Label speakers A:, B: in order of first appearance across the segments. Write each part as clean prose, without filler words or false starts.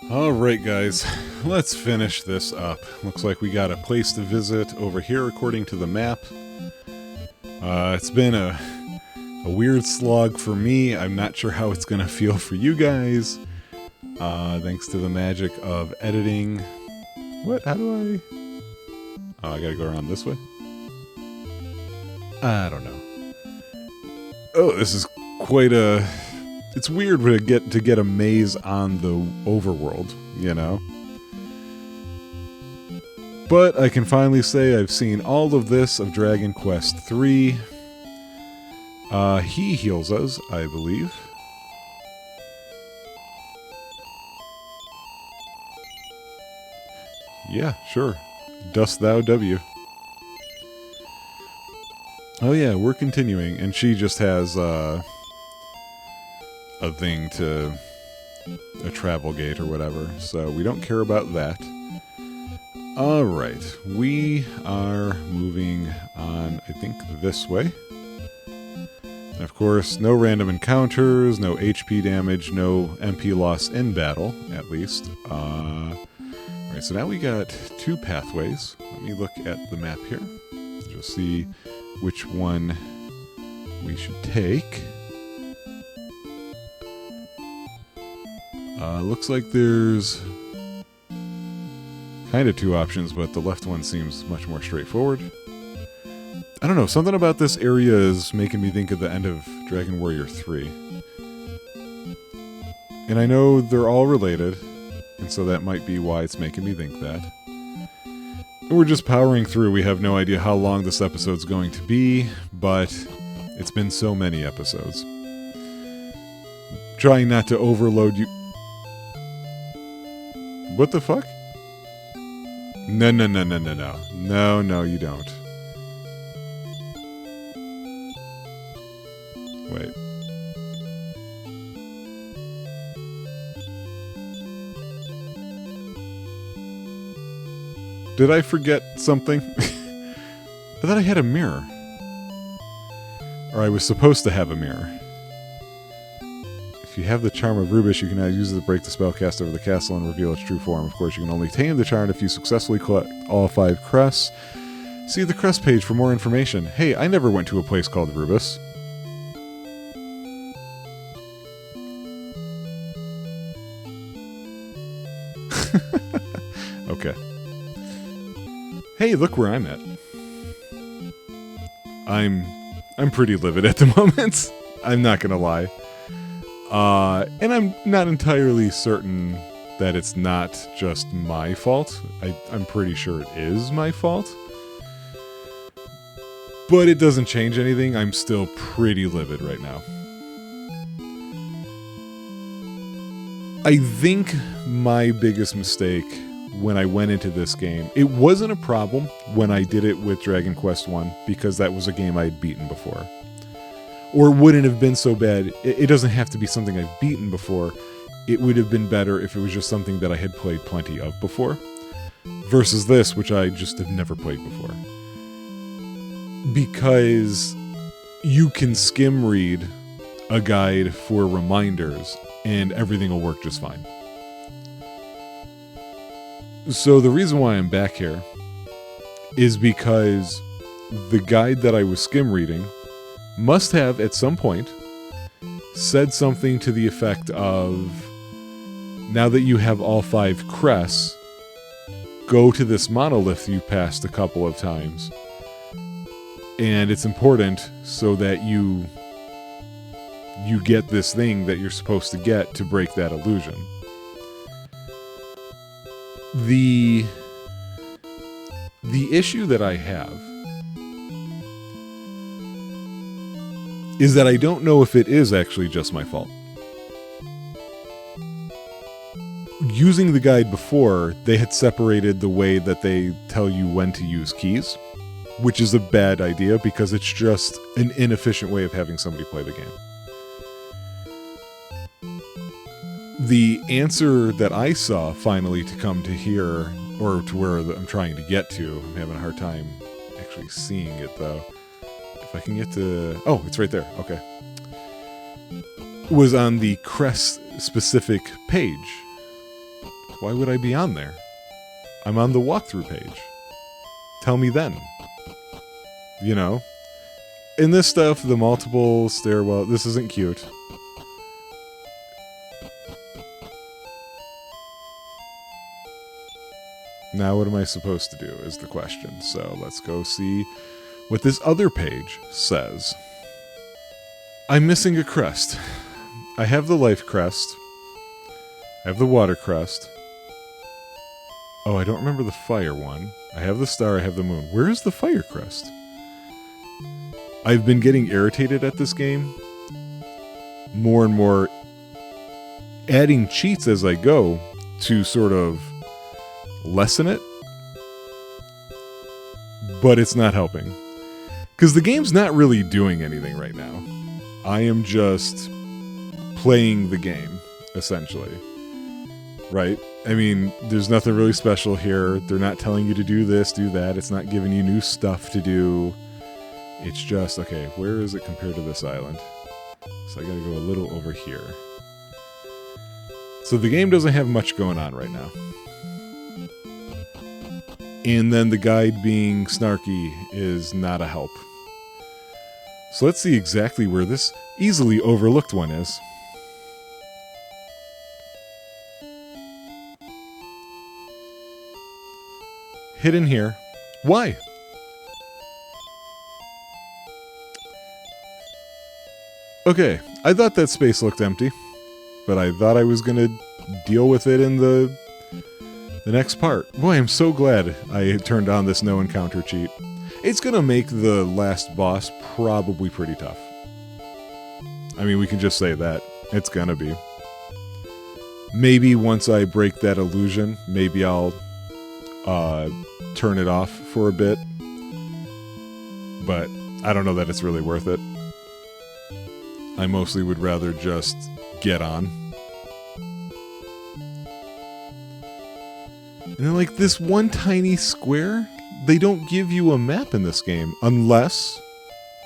A: Alright guys, let's finish this up. Looks like we got a place to visit over here according to the map. It's been a weird slog for me. I'm not sure how it's gonna feel for you guys. Thanks to the magic of editing. What? How do I... Oh, I gotta go around this way? I don't know. Oh, this is quite a... It's weird to get a maze on the overworld, you know? But I can finally say I've seen all of this of Dragon Quest III. He heals us, I believe. Yeah, sure. Dost thou W. Oh yeah, we're continuing, and she just has, a thing to a travel gate or whatever, so we don't care about that. Alright, we are moving on, I think, this way. Of course, no random encounters, no HP damage, no MP loss in battle, at least. Alright, so now we got two pathways. Let me look at the map here. Just see which one we should take. Looks like there's kind of two options, but the left one seems much more straightforward. I don't know, something about this area is making me think of the end of Dragon Warrior 3. And I know they're all related, and so that might be why it's making me think that. We're just powering through. We have no idea how long this episode's going to be, but it's been so many episodes. Trying not to overload you... What the fuck? No, no, no, no, no, no. No, no, you don't. Wait. Did I forget something? I thought I had a mirror. Or I was supposed to have a mirror. If you have the charm of Rubish, you can now use it to break the spell cast over the castle and reveal its true form. Of course, you can only tame the charm if you successfully collect all 5 crests. See the crest page for more information. Hey, I never went to a place called Rubis. Okay. Hey, look where I'm at. I'm pretty livid at the moment. I'm not gonna lie. And I'm not entirely certain that it's not just my fault. I'm pretty sure it is my fault. But it doesn't change anything. I'm still pretty livid right now. I think my biggest mistake when I went into this game, it wasn't a problem when I did it with Dragon Quest I, because that was a game I had beaten before. Or it wouldn't have been so bad. It doesn't have to be something I've beaten before. It would have been better if it was just something that I had played plenty of before. Versus this, which I just have never played before. Because you can skim read a guide for reminders and everything will work just fine. So the reason why I'm back here is because the guide that I was skim reading must have, at some point, said something to the effect of, now that you have all 5 crests, go to this monolith you passed a couple of times. And it's important so that you get this thing that you're supposed to get to break that illusion. The issue that I have is that I don't know if it is actually just my fault. Using the guide before, they had separated the way that they tell you when to use keys, which is a bad idea because it's just an inefficient way of having somebody play the game. The answer that I saw finally to come to here, or to where I'm trying to get to, I'm having a hard time actually seeing it though. If I can get to... Oh, it's right there. Okay. Was on the crest specific page Why would I be on there? I'm on the walkthrough page. Tell me then. You know? In this stuff, the multiple stairwell, this isn't cute. Now what am I supposed to do is the question. So let's go see what this other page says. I'm missing a crest. I have the life crest. I have the water crest. Oh, I don't remember the fire one. I have the star, I have the moon. Where is the fire crest? I've been getting irritated at this game. More and more adding cheats as I go to sort of lessen it. But it's not helping. Because the game's not really doing anything right now. I am just playing the game, essentially. Right? I mean, there's nothing really special here. They're not telling you to do this, do that. It's not giving you new stuff to do. It's just, okay, where is it compared to this island? So I gotta go a little over here. So the game doesn't have much going on right now. And then the guide being snarky is not a help. So let's see exactly where this easily overlooked one is. Hidden here. Why? Okay, I thought that space looked empty, but I thought I was gonna deal with it in the next part. Boy, I'm so glad I turned on this no encounter cheat. It's gonna make the last boss probably pretty tough. I mean, we can just say that. It's gonna be. Maybe once I break that illusion, maybe I'll turn it off for a bit. But I don't know that it's really worth it. I mostly would rather just get on. And then, like, this one tiny square, they don't give you a map in this game. Unless,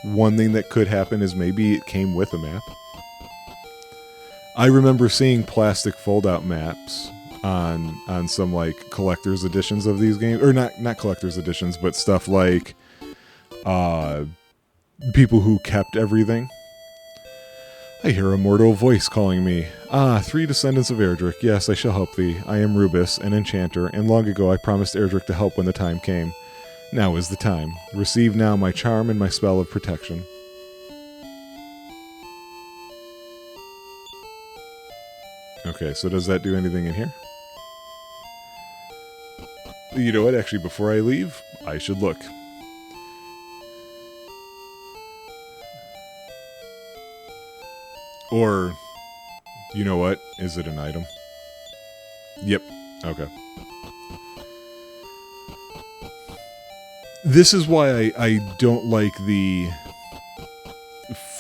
A: one thing that could happen is maybe it came with a map. I remember seeing plastic fold-out maps on some, like, collector's editions of these games. Or not collector's editions, but stuff like people who kept everything. I hear a mortal voice calling me. Ah, 3 descendants of Erdrick. Yes, I shall help thee. I am Rubus, an enchanter, and long ago I promised Erdrick to help when the time came. Now is the time. Receive now my charm and my spell of protection. Okay, so does that do anything in here? You know what? Actually, before I leave, I should look. Or, you know what? Is it an item? Yep. Okay. This is why I don't like the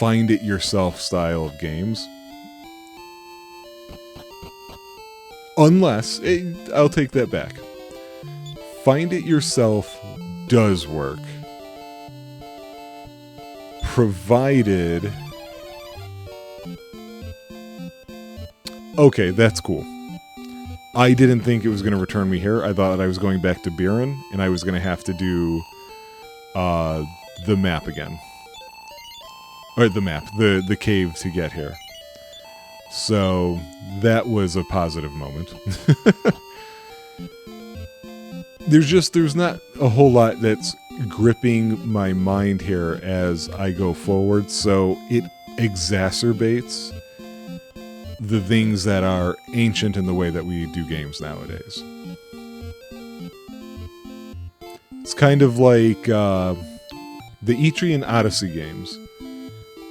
A: find it yourself style of games. Unless, I'll take that back. Find it yourself does work. Provided... Okay, that's cool. I didn't think it was going to return me here. I thought I was going back to Biren, and I was going to have to do the map again. Or the cave to get here. So, that was a positive moment. There's not a whole lot that's gripping my mind here as I go forward, so it exacerbates the things that are ancient in the way that we do games nowadays. It's kind of like the Etrian Odyssey games.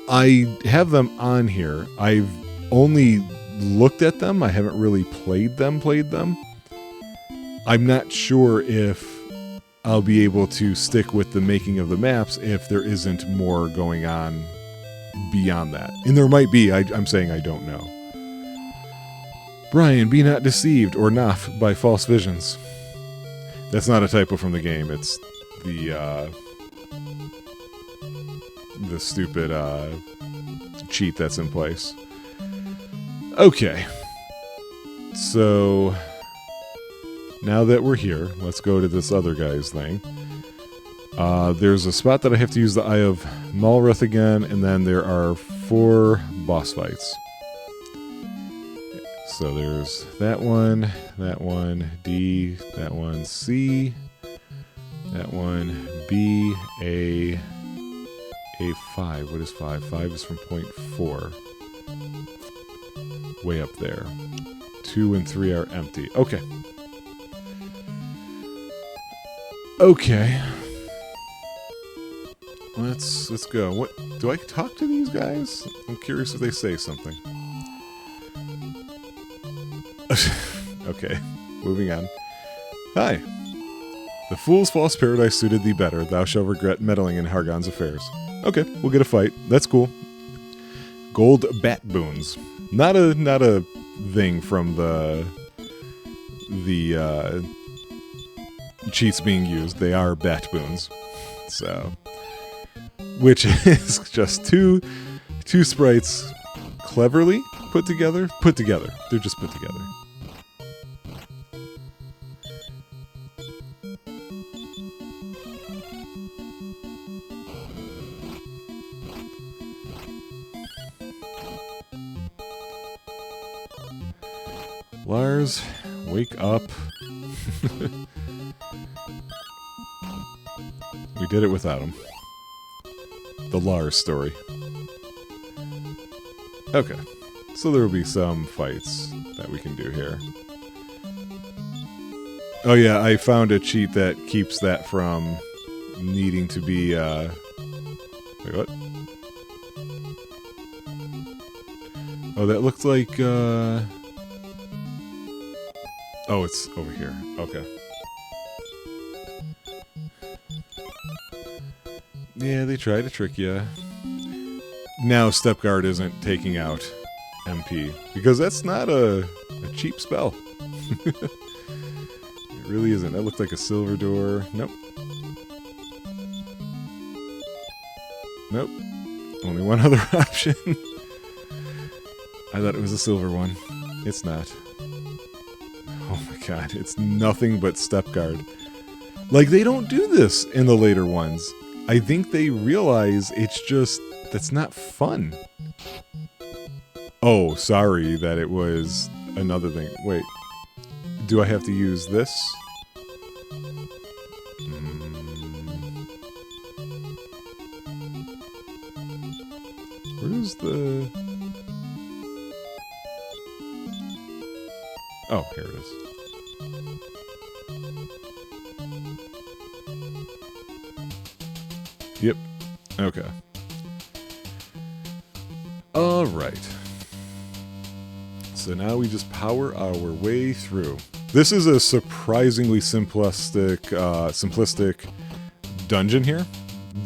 A: I have them on here. I've only looked at them. I haven't really played them. I'm not sure if I'll be able to stick with the making of the maps if there isn't more going on beyond that. And there might be. I'm saying I don't know. Brian, be not deceived or naff by false visions. That's not a typo from the game. It's the stupid cheat that's in place. Okay. So, now that we're here, let's go to this other guy's thing. There's a spot that I have to use the Eye of Malrith again, and then there are 4 boss fights. So there's that one, D, that one, C, that one, B, A 5. What is 5? 5 is from point 4. Way up there. 2 and 3 are empty. Okay. Okay. Let's go. What do I talk to these guys? I'm curious if they say something. Okay, moving on. Hi. The fool's false paradise suited thee better. Thou shalt regret meddling in Hargon's affairs. Okay, we'll get a fight. That's cool. Gold bat boons. Not a thing from the cheats being used. They are bat boons. So, which is just two sprites cleverly put together. They're just put together. Lars, wake up. We did it without him. The Lars story. Okay, so there will be some fights that we can do here. Oh yeah, I found a cheat that keeps that from needing to be, wait, what? Oh, that looks like, oh, it's over here. Okay. Yeah, they try to trick you. Now Step Guard isn't taking out MP, because that's not a cheap spell. It really isn't. That looked like a silver door. Nope. Nope. Only one other option. I thought it was a silver one. It's not. Oh my god, it's nothing but Step Guard. Like, they don't do this in the later ones. I think they realize it's just, that's not fun. Oh, sorry that it was another thing. Wait, do I have to use this? Where's the... Oh, here it is. Yep. Okay. Alright. So now we just power our way through. This is a surprisingly simplistic dungeon here.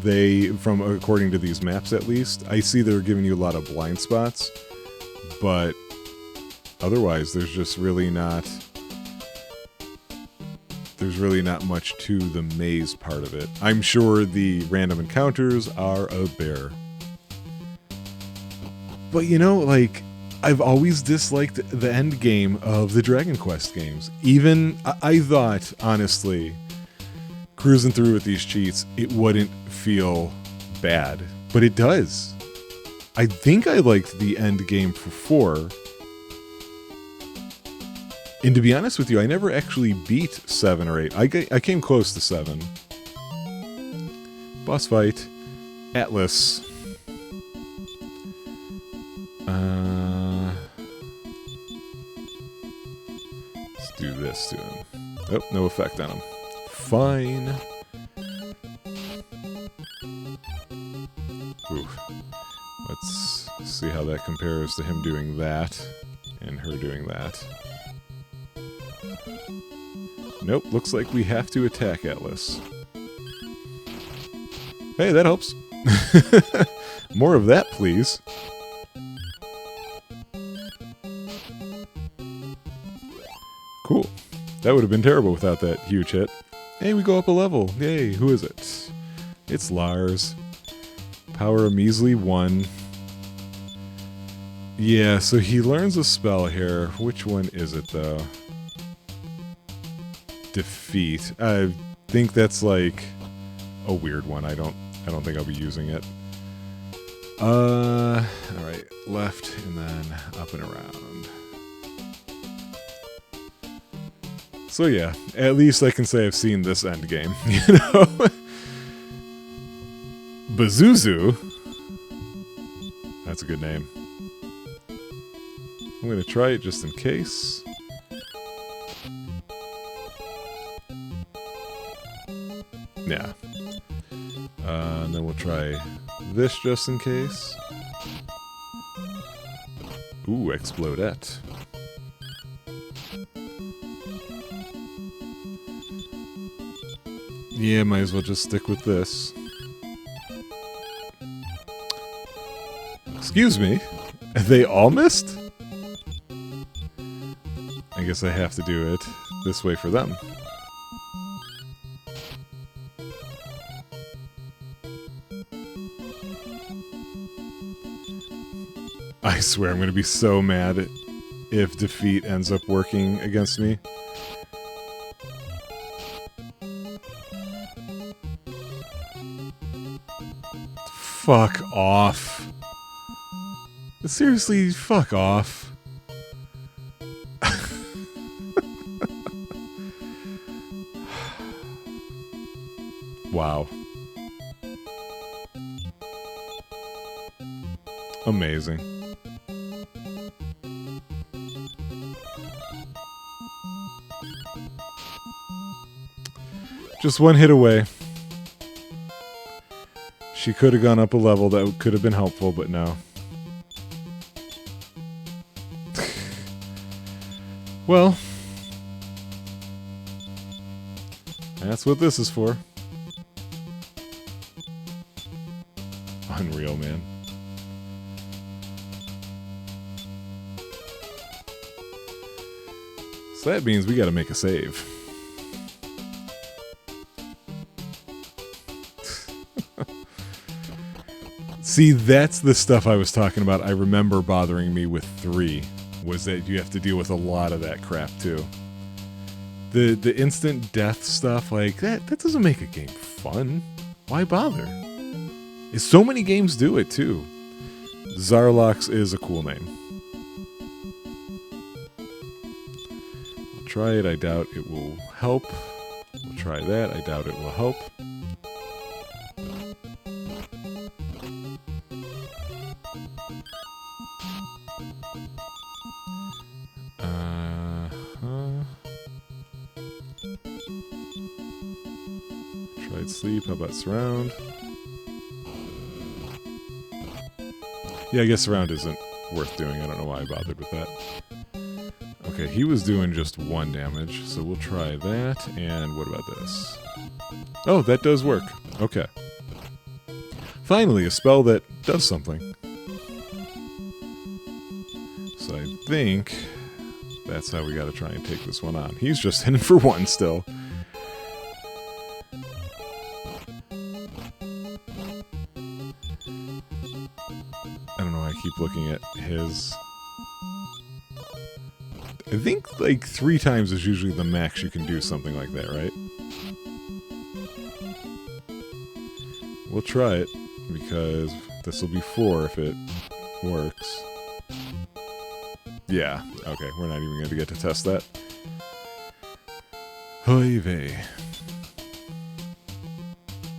A: According to these maps at least, I see they're giving you a lot of blind spots, but otherwise there's just really not... There's really not much to the maze part of it. I'm sure the random encounters are a bear. But you know, like, I've always disliked the end game of the Dragon Quest games. Even, I thought, honestly, cruising through with these cheats, it wouldn't feel bad. But it does. I think I liked the end game for 4. And to be honest with you, I never actually beat 7 or 8. I came close to 7. Boss fight. Atlas. Let's do this to him. Oh, no effect on him. Fine. Ooh. Let's see how that compares to him doing that and her doing that. Nope, looks like we have to attack Atlas. Hey, that helps. More of that, please. Cool. That would have been terrible without that huge hit. Hey, we go up a level. Yay, who is it? It's Lars. Power a measly 1. Yeah, so he learns a spell here. Which one is it, though? defeat. I think that's like a weird one. I don't think I'll be using it. Alright, left and then up and around. So yeah, at least I can say I've seen this end game, you know? Bazuzu. That's a good name. I'm gonna try it just in case. Yeah. And then we'll try this just in case. Ooh, Explodette. Yeah, might as well just stick with this. Excuse me? They all missed? I guess I have to do it this way for them. I swear I'm going to be so mad if defeat ends up working against me. Fuck off. Seriously, fuck off. Wow. Amazing. Just one hit away. She could have gone up a level, that could have been helpful, but no. Well, that's what this is for. Unreal, man. So that means we gotta make a save. See, that's the stuff I was talking about. I remember bothering me with 3, was that you have to deal with a lot of that crap too. The instant death stuff, like, that doesn't make a game fun. Why bother? So many games do it too. Zarlox is a cool name. We'll try it, I doubt it will help. We'll try that, I doubt it will help. Tried sleep, how about surround? Yeah, I guess surround isn't worth doing. I don't know why I bothered with that. Okay, he was doing just 1 damage, so we'll try that. And what about this? Oh, that does work. Okay. Finally, a spell that does something. So I think that's how we gotta try and take this one on. He's just hitting for 1 still. I don't know why I keep looking at his. I think like 3 times is usually the max you can do something like that, right? We'll try it, because this will be 4 if it works. Yeah, okay, we're not even going to get to test that. Hoy vey.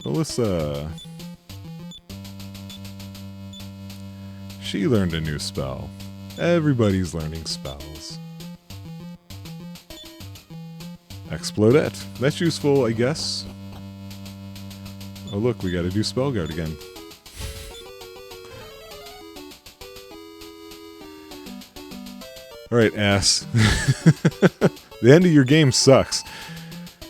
A: Alyssa. She learned a new spell. Everybody's learning spells. Explodette. That's useful, I guess. Oh look, we gotta do Spell Guard again. Alright, ass. The end of your game sucks.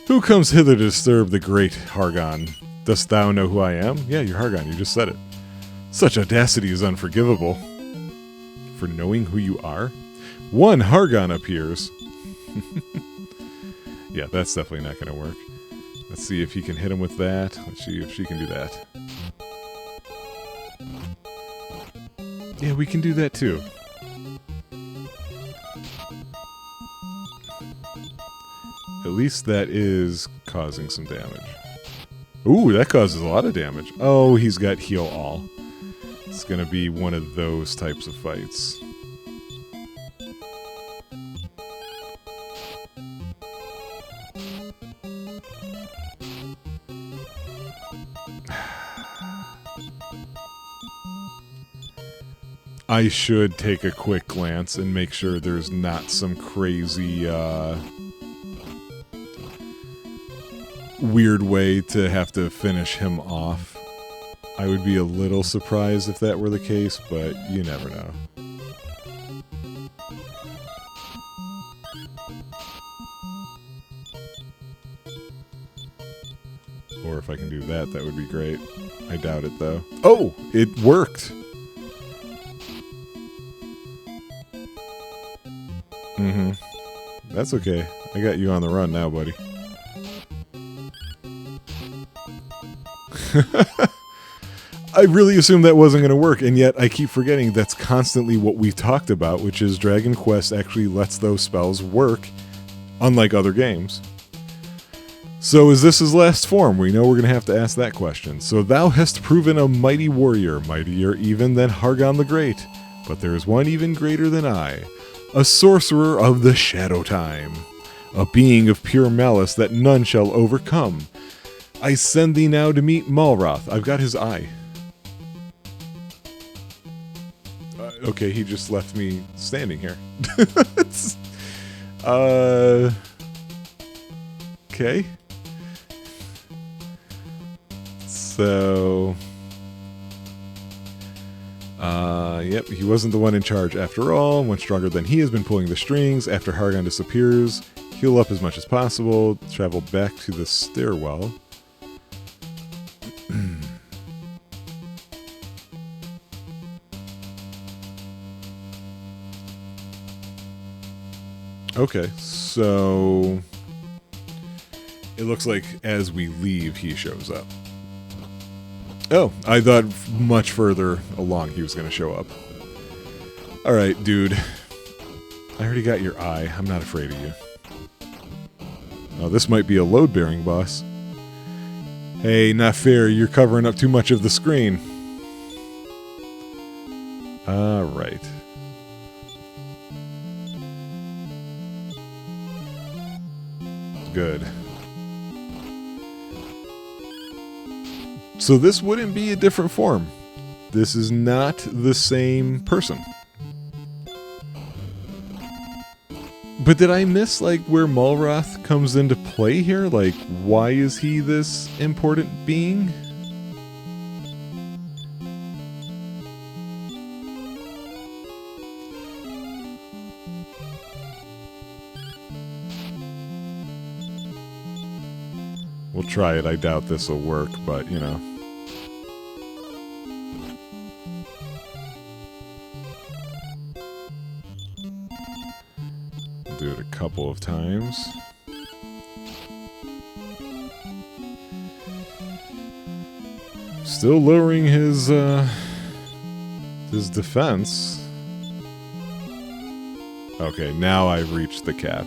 A: Who comes hither to disturb the great Hargon? Dost thou know who I am? Yeah, you're Hargon, you just said it. Such audacity is unforgivable. For knowing who you are? 1 Hargon appears. Yeah, that's definitely not going to work. Let's see if he can hit him with that. Let's see if she can do that. Yeah, we can do that too. At least that is causing some damage. Ooh, that causes a lot of damage. Oh, he's got heal all. It's gonna be one of those types of fights. I should take a quick glance and make sure there's not some crazy, weird way to have to finish him off. I would be a little surprised if that were the case, but you never know. Or if I can do that, that would be great. I doubt it, though. Oh! It worked! Mm-hmm. That's okay. I got you on the run now, buddy. I really assumed that wasn't going to work, and yet I keep forgetting that's constantly what we've talked about, which is Dragon Quest actually lets those spells work, unlike other games. So is this his last form? We know we're going to have to ask that question. So thou hast proven a mighty warrior, mightier even than Hargon the Great, but there is one even greater than I, a sorcerer of the Shadow Time, a being of pure malice that none shall overcome. I send thee now to meet Malroth. I've got his eye. Okay, he just left me standing here. Okay. So... yep, he wasn't the one in charge after all. One stronger than he has been pulling the strings. After Hargon disappears, heal up as much as possible. Travel back to the stairwell. Okay, so... it looks like as we leave, he shows up. Oh, I thought much further along he was going to show up. Alright, dude. I already got your eye. I'm not afraid of you. Oh, this might be a load-bearing boss. Hey, not fair. You're covering up too much of the screen. Alright. Good. So this wouldn't be a different form. This is not the same person. But did I miss, like, where Malroth comes into play here? Like, why is he this important being? We'll try it. I doubt this will work, but, you know. Do it a couple of times. Still lowering his defense. Okay, now I've reached the cap.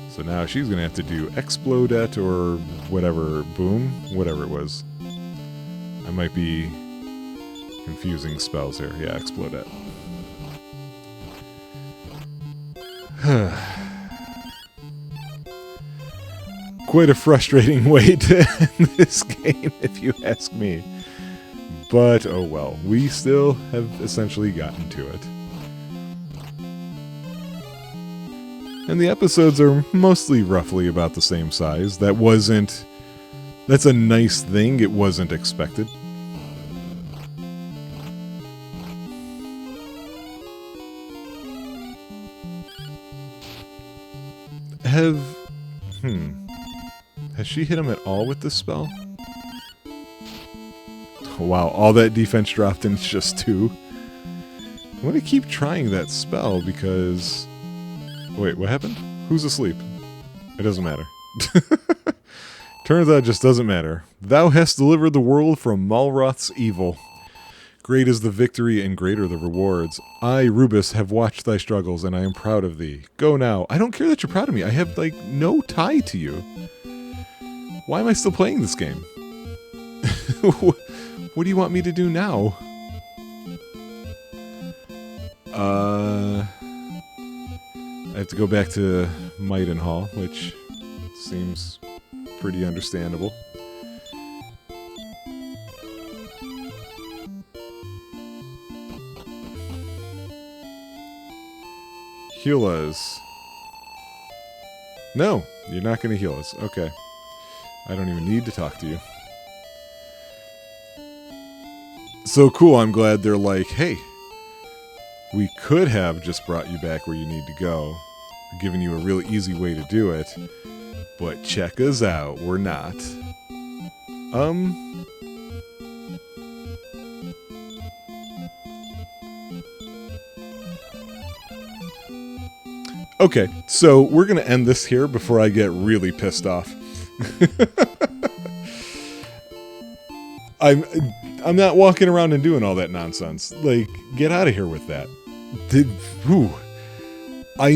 A: So now she's going to have to do Explodette or whatever, boom, whatever it was. I might be confusing spells here. Yeah, Explodette. Quite a frustrating way to end this game, if you ask me. But, oh well, we still have essentially gotten to it. And the episodes are mostly roughly about the same size. That's a nice thing, it wasn't expected. Has she hit him at all with this spell? Oh, wow, all that defense dropped and it's just 2. I'm going to keep trying that spell because... Wait, what happened? Who's asleep? It doesn't matter. Turns out it just doesn't matter. Thou hast delivered the world from Malroth's evil. Great is the victory and greater the rewards. I, Rubus, have watched thy struggles, and I am proud of thee. Go now. I don't care that you're proud of me. I have, like, no tie to you. Why am I still playing this game? What do you want me to do now? I have to go back to Maidenhall, which seems pretty understandable. Heal us. No, you're not going to heal us. Okay. I don't even need to talk to you. So cool, I'm glad they're like, hey, we could have just brought you back where you need to go, giving you a really easy way to do it, but check us out, we're not. Okay, so we're going to end this here before I get really pissed off. I'm not walking around and doing all that nonsense. Like, get out of here with that. I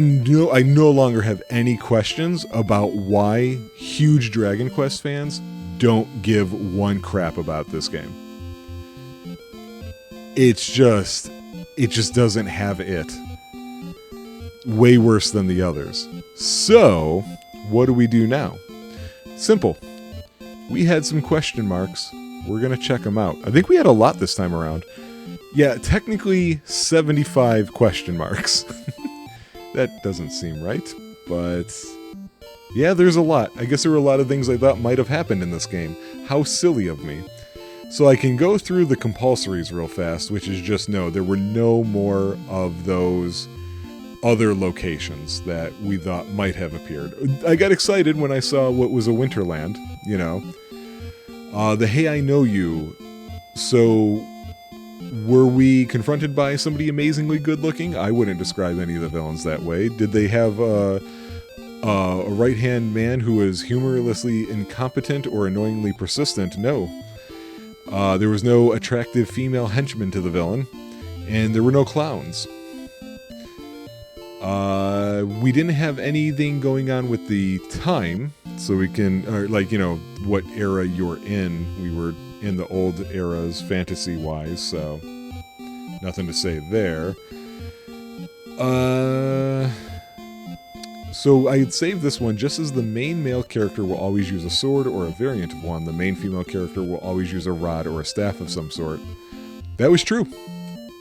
A: no longer have any questions about why huge Dragon Quest fans don't give one crap about this game. It just doesn't have it. Way worse than the others. So, what do we do now? Simple. We had some question marks. We're going to check them out. I think we had a lot this time around. Yeah, technically 75 question marks. That doesn't seem right, but yeah, there's a lot. I guess there were a lot of things I thought might have happened in this game. How silly of me. So I can go through the compulsories real fast, which is just no, there were no more of those other locations that we thought might have appeared. I got excited when I saw what was a Winterland, you know. The Hey I Know You. So, were we confronted by somebody amazingly good looking? I wouldn't describe any of the villains that way. Did they have a right-hand man who was humorlessly incompetent or annoyingly persistent? No. There was no attractive female henchman to the villain, and there were no clowns. We didn't have anything going on with the time, so we can, or like, you know, what era you're in. We were in the old eras fantasy-wise, so nothing to say there. So I'd save this one just as the main male character will always use a sword or a variant of one. The main female character will always use a rod or a staff of some sort. That was true.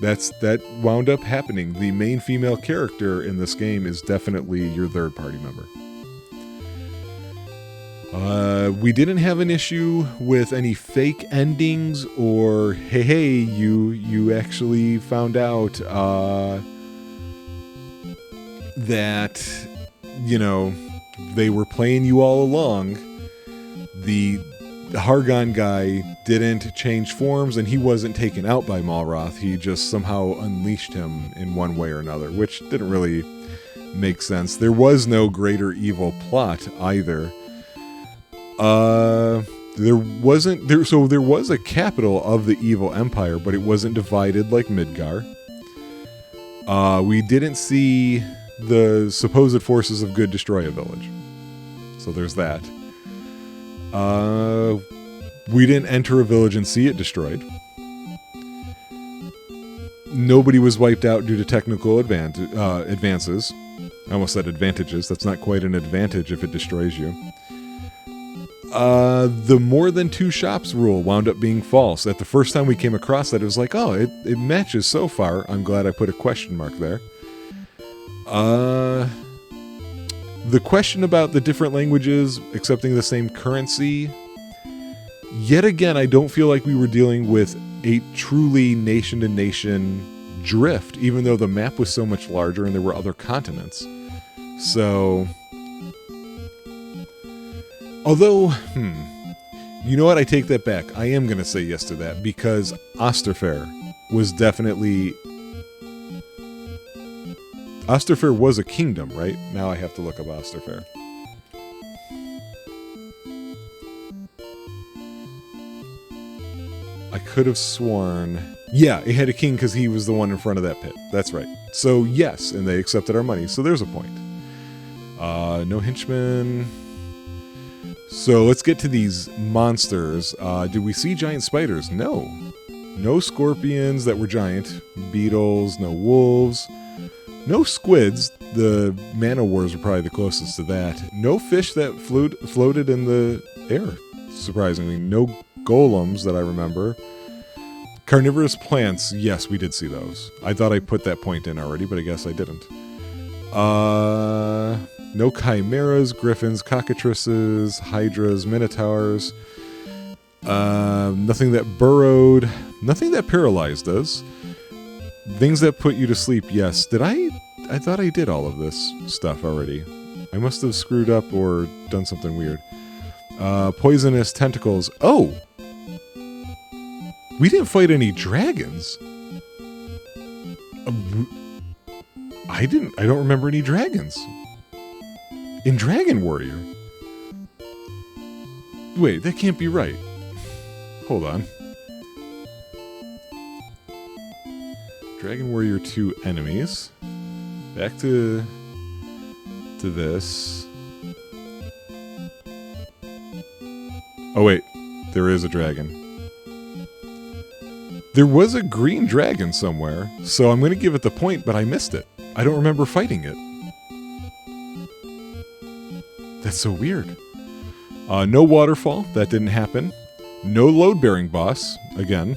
A: That wound up happening. The main female character in this game is definitely your third party member. We didn't have an issue with any fake endings or hey, you actually found out that, you know, they were playing you all along. The Hargon guy didn't change forms, and he wasn't taken out by Malroth. He just somehow unleashed him in one way or another, which didn't really make sense. There was no greater evil plot either. There was a capital of the evil empire, but it wasn't divided like Midgar. We didn't see the supposed forces of good destroy a village. So there's that. We didn't enter a village and see it destroyed. Nobody was wiped out due to technical advances. I almost said advantages. That's not quite an advantage if it destroys you. The more than two shops rule wound up being false. At the first time we came across that, it was like, oh, it matches so far. I'm glad I put a question mark there. The question about the different languages accepting the same currency, yet again, I don't feel like we were dealing with a truly nation-to-nation drift, even though the map was so much larger and there were other continents. So, although, you know what, I take that back. I am going to say yes to that, because Osterfair was definitely... Osterfair was a kingdom, right? Now I have to look up Osterfair. I could have sworn Yeah, it had a king because he was the one in front of that pit. That's right. So yes, and they accepted our money. So there's a point. No henchmen. So let's get to these monsters. Did we see giant spiders? No. No scorpions that were giant. Beetles, no wolves. No squids. The man-o'-wars were probably the closest to that. No fish that floated in the air, surprisingly. No golems that I remember. Carnivorous plants, yes, we did see those. I thought I put that point in already, but I guess I didn't. No chimeras, griffins, cockatrices, hydras, minotaurs. Nothing that burrowed. Nothing that paralyzed us. Things that put you to sleep, yes. Did I thought I did all of this stuff already. I must have screwed up or done something weird. Poisonous tentacles. Oh! We didn't fight any dragons. I don't remember any dragons. In Dragon Warrior. Wait, that can't be right. Hold on. Dragon Warrior 2 enemies. Back to this. Oh wait, there is a dragon. There was a green dragon somewhere, so I'm going to give it the point, but I missed it. I don't remember fighting it. That's so weird. No waterfall, that didn't happen. No load-bearing boss, again.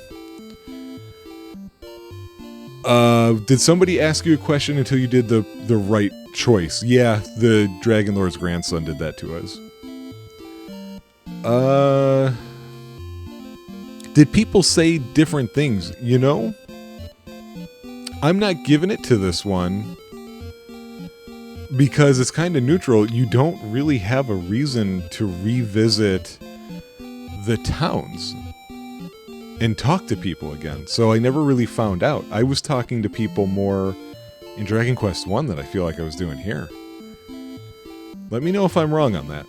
A: Did somebody ask you a question until you did the right choice? Yeah, the Dragon Lord's grandson did that to us. Did people say different things? You know? I'm not giving it to this one because it's kind of neutral. You don't really have a reason to revisit the towns and talk to people again. So I never really found out. I was talking to people more in Dragon Quest 1 than I feel like I was doing here. Let me know if I'm wrong on that.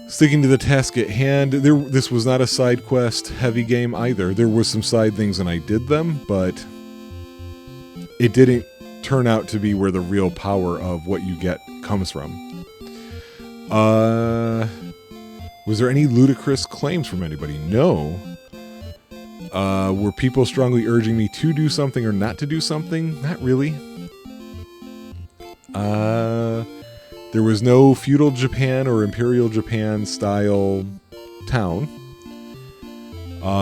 A: Sticking to the task at hand, this was not a side quest heavy game either. There was some side things and I did them, but it didn't turn out to be where the real power of what you get comes from. Was there any ludicrous claims from anybody? No. Were people strongly urging me to do something or not to do something? Not really. There was no feudal Japan or imperial Japan style town.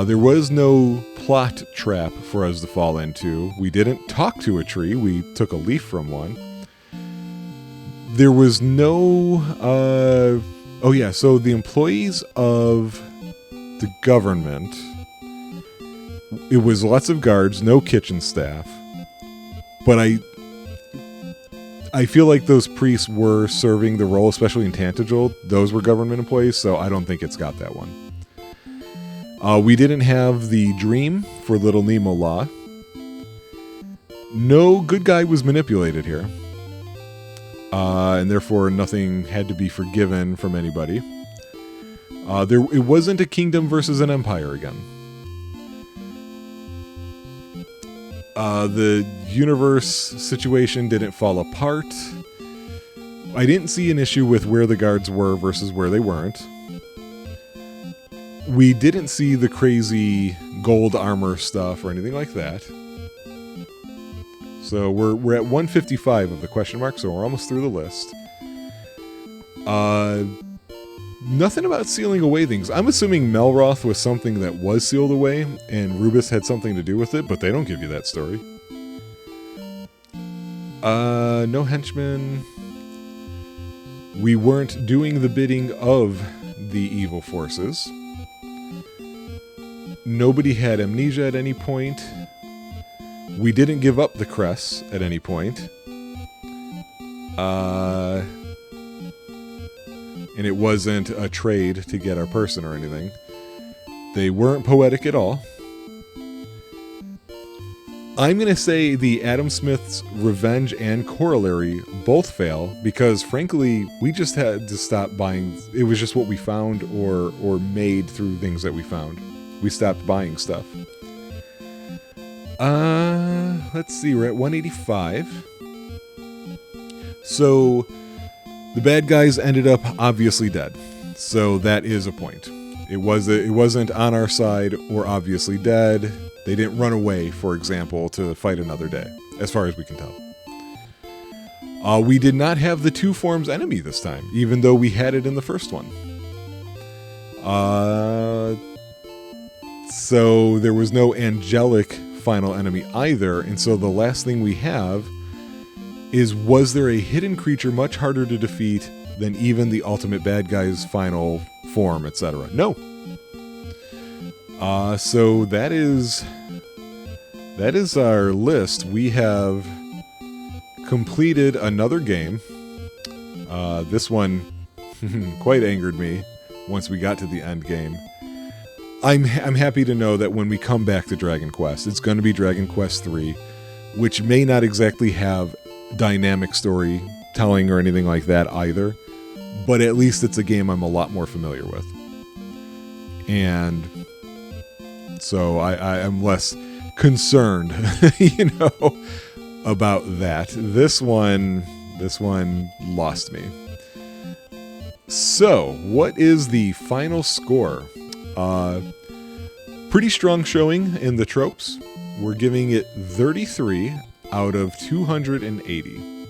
A: There was no plot trap for us to fall into. We didn't talk to a tree. We took a leaf from one. There was no... oh yeah, so the employees of the government... It was lots of guards, no kitchen staff. But I feel like those priests were serving the role, especially in Tantegel. Those were government employees, so I don't think it's got that one. We didn't have the dream for Little Nemo Law. No good guy was manipulated here. And therefore nothing had to be forgiven from anybody. It wasn't a kingdom versus an empire again. The universe situation didn't fall apart. I didn't see an issue with where the guards were versus where they weren't. We didn't see the crazy gold armor stuff or anything like that. So we're at 155 of the question mark, so we're almost through the list. Nothing about sealing away things. I'm assuming Melroth was something that was sealed away, and Rubus had something to do with it, but they don't give you that story. No henchmen. We weren't doing the bidding of the evil forces. Nobody had amnesia at any point. We didn't give up the crests at any point. And it wasn't a trade to get our person or anything. They weren't poetic at all. I'm going to say the Adam Smith's Revenge and Corollary both fail because, frankly, we just had to stop buying. It was just what we found or made through things that we found. We stopped buying stuff. Let's see. We're at 185. So the bad guys ended up obviously dead. So that is a point. It wasn't on our side or obviously dead. They didn't run away, for example, to fight another day, as far as we can tell. We did not have the two forms enemy this time, even though we had it in the first one. So there was no angelic final enemy either, and so the last thing we have is, was there a hidden creature much harder to defeat than even the ultimate bad guy's final form, etc.? No. So that is our list. We have completed another game. This one quite angered me once we got to the end game. I'm happy to know that when we come back to Dragon Quest, it's going to be Dragon Quest 3, which may not exactly have dynamic storytelling or anything like that either, but at least it's a game I'm a lot more familiar with. And so I am less concerned, about that. This one lost me. So, what is the final score? Pretty strong showing in the tropes. We're giving it 33 out of 280.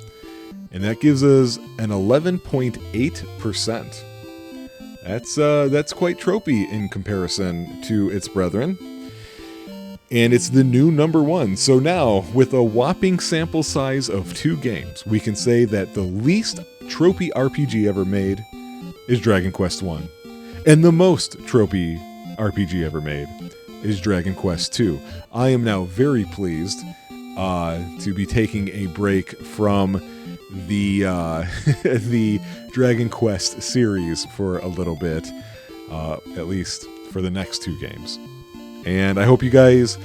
A: And that gives us an 11.8%. That's quite tropey in comparison to its brethren. And it's the new number one. So now, with a whopping sample size of 2 games, we can say that the least tropey RPG ever made is Dragon Quest 1. And the most tropey RPG ever made is Dragon Quest 2. I am now very pleased to be taking a break from the the Dragon Quest series for a little bit, at least for the next 2 games. And I hope you guys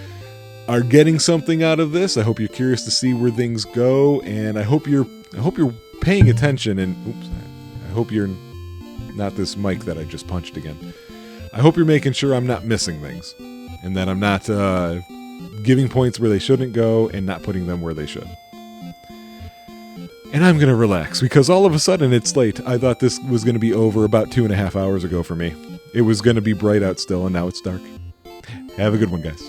A: are getting something out of this. I hope you're curious to see where things go, and I hope you're paying attention. And I hope you're not this mic that I just punched again. I hope you're making sure I'm not missing things, and that I'm not giving points where they shouldn't go and not putting them where they should. And I'm gonna relax because all of a sudden it's late. I thought this was gonna be over about 2.5 hours ago for me. It was gonna be bright out still, and now it's dark. Have a good one, guys.